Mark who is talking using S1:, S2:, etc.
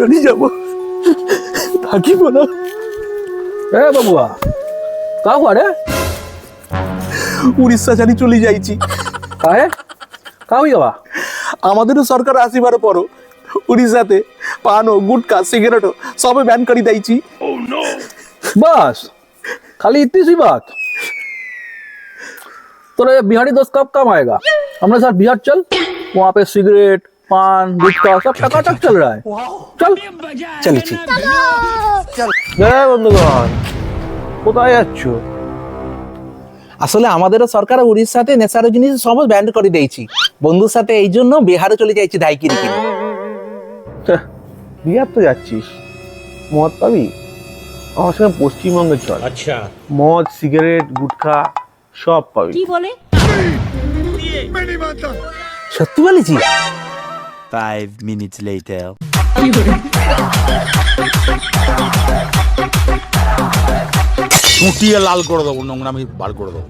S1: চলে যাব, থাকিব না।
S2: এ বাবুয়া কাউ আরে
S1: উড়িষ্যা ছাড়ি চলে যাইছি।
S2: কাহে কাউ যাওয়া
S1: আমাদেরও সরকার আসিবার পরও উড়িষ্যাতে পানো গুটকা সিগারেটও সবে ব্যান করে দিয়েছি।
S2: बस खाली इतनी सी बात। तो ये बिहारी दोस्त कब काम आएगा? हमारे साथ बिहार चल, वहाँ पे सिगरेट पान गुटखा सब टकाटक चल रहा है। चल
S1: চলেছি।
S2: বন্ধুগণ কোথায় যাচ্ছ?
S1: আসলে আমাদেরও সরকার উড়িষ্যাতে নেশার জিনিস সব ব্যান করে দিয়েছি। বন্ধুর সাথে এই জন্য বিহারে চলে যাইছি দাইকিরি কিনে।
S2: বিহার তো যাচ্ছিস, মদ পাবি? আমার সঙ্গে পশ্চিমবঙ্গে চল।
S3: अच्छा
S2: মদ সিগারেট গুটখা সব পাবি।
S4: কি বলে?
S1: সত্যি বলেছি?
S5: 5 minutes later.
S3: চুটিয়ে লাল করে দেবো, নোংরামি বার করে দেবো।